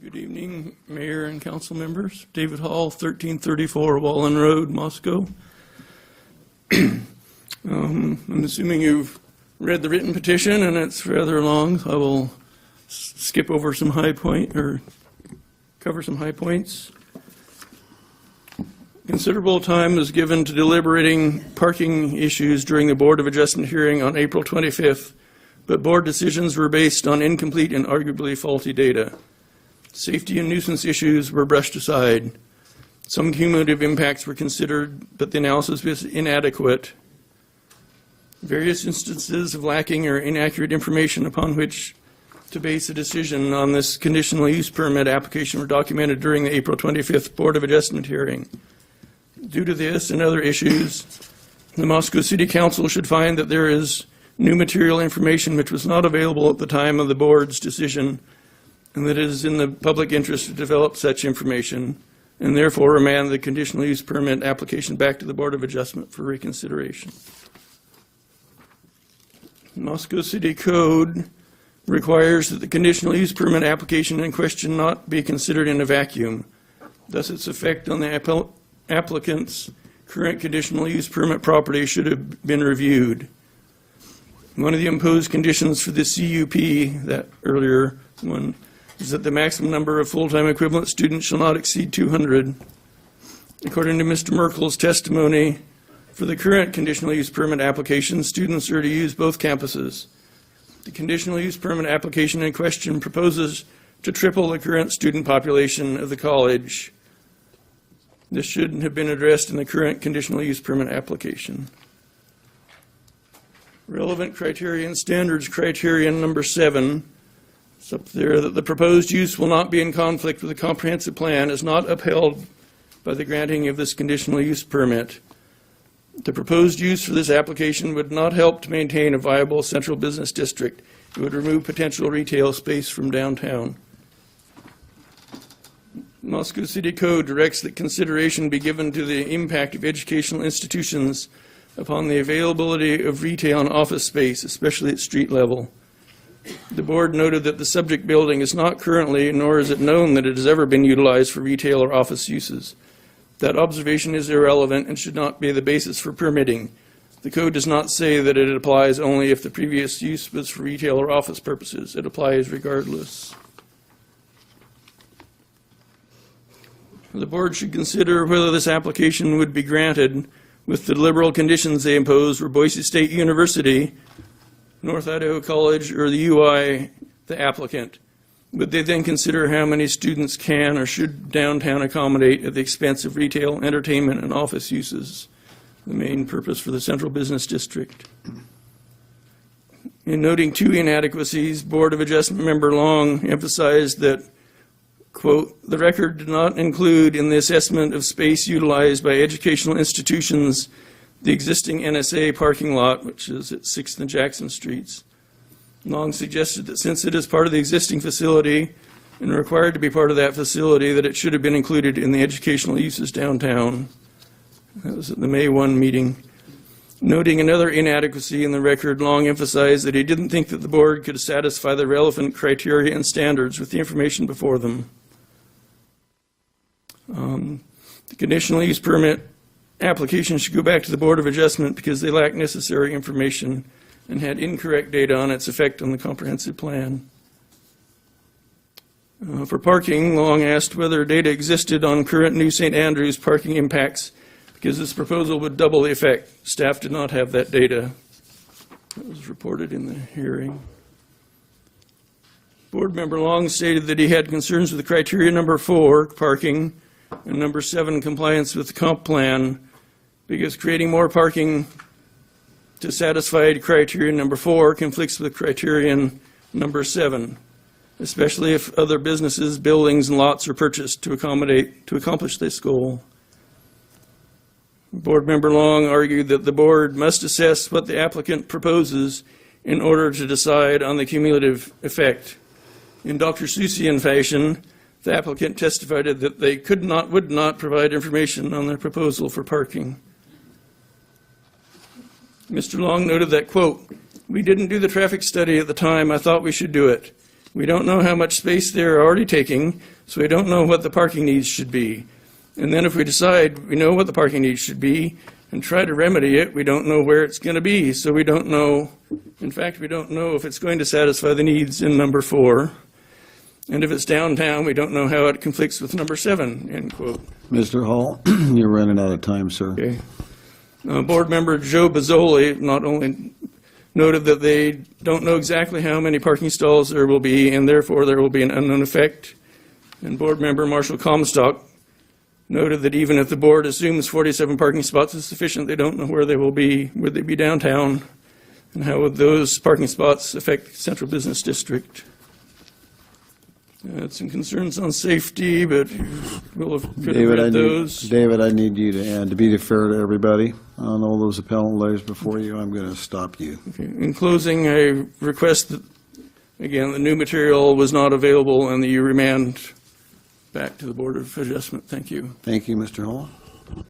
Good evening, Mayor and Council members. David Hall, 1334 Wallen Road, Moscow. I'm assuming you've read the written petition, and it's rather long, so I will skip over some high point or cover some high points. Considerable time was given to deliberating parking issues during the Board of Adjustment hearing on April 25th, but board decisions were based on incomplete and arguably faulty data. Safety and nuisance issues were brushed aside. Some cumulative impacts were considered, but the analysis was inadequate. Various instances of lacking or inaccurate information upon which to base a decision on this conditional use permit application were documented during the April 25th Board of Adjustment hearing. Due to this and other issues, the Moscow City Council should find that there is new material information which was not available at the time of the board's decision, and that it is in the public interest to develop such information, and therefore remand the conditional use permit application back to the Board of Adjustment for reconsideration. Moscow City Code requires that the conditional use permit application in question not be considered in a vacuum. Thus, its effect on the applicant's current conditional use permit property should have been reviewed. One of the imposed conditions for the CUP, that earlier one, is that the maximum number of full-time equivalent students shall not exceed 200. According to Mr. Merkel's testimony, for the current conditional use permit application, students are to use both campuses. The conditional use permit application in question proposes to triple the current student population of the college. This shouldn't have been addressed in the current conditional use permit application. Relevant criterion standards criterion number 7. It's up there that the proposed use will not be in conflict with the comprehensive plan is not upheld by the granting of this conditional use permit. The proposed use for this application would not help to maintain a viable central business district. It would remove potential retail space from downtown. Moscow City Code directs that consideration be given to the impact of educational institutions upon the availability of retail and office space, especially at street level. The board noted that the subject building is not currently, nor is it known that it has ever been utilized for retail or office uses. That observation is irrelevant and should not be the basis for permitting. The code does not say that it applies only if the previous use was for retail or office purposes. It applies regardless. The board should consider whether this application would be granted with the liberal conditions they impose were Boise State University, North Idaho College, or the UI the applicant. Would they then consider how many students can or should downtown accommodate at the expense of retail, entertainment, and office uses, the main purpose for the central business district? In noting two inadequacies, Board of Adjustment member Long emphasized that, quote, the record did not include in the assessment of space utilized by educational institutions the existing NSA parking lot, which is at 6th and Jackson Streets. Long suggested that since it is part of the existing facility and required to be part of that facility, that it should have been included in the educational uses downtown. That was at the May 1 meeting. Noting another inadequacy in the record, Long emphasized that he didn't think that the board could satisfy the relevant criteria and standards with the information before them. The conditional use permit application should go back to the Board of Adjustment because they lack necessary information and had incorrect data on its effect on the comprehensive plan. For parking, Long asked whether data existed on current New St. Andrews parking impacts because this proposal would double the effect. Staff did not have that data. That was reported in the hearing. Board member Long stated that he had concerns with the criteria number 4, parking, and number 7, compliance with the comp plan, because creating more parking to satisfy criteria number 4 conflicts with criterion number 7, especially if other businesses, buildings, and lots are purchased to accomplish this goal. Board member Long argued that the board must assess what the applicant proposes in order to decide on the cumulative effect. In Dr. Seussian fashion, the applicant testified that they would not provide information on their proposal for parking. Mr. Long noted that, quote, we didn't do the traffic study at the time. I thought we should do it. We don't know how much space they're already taking, so we don't know what the parking needs should be. And then if we decide we know what the parking needs should be and try to remedy it, we don't know where it's going to be. So we don't know, in fact, we don't know if it's going to satisfy the needs in number 4. And if it's downtown, we don't know how it conflicts with number 7, end quote. Mr. Hall, you're running out of time, sir. Okay. Board member Joe Bazzoli not only noted that they don't know exactly how many parking stalls there will be, and therefore there will be an unknown effect. And board member Marshall Comstock noted that even if the board assumes 47 parking spots is sufficient, they don't know where they will be. Would they be downtown? And how would those parking spots affect the central business district? Some concerns on safety, but we'll have read those. David, I need you to add, to be fair to everybody, on all those appellant letters before you, I'm going to stop you. Okay. In closing, I request that, again, the new material was not available and that you remand back to the Board of Adjustment. Thank you. Thank you, Mr. Hall.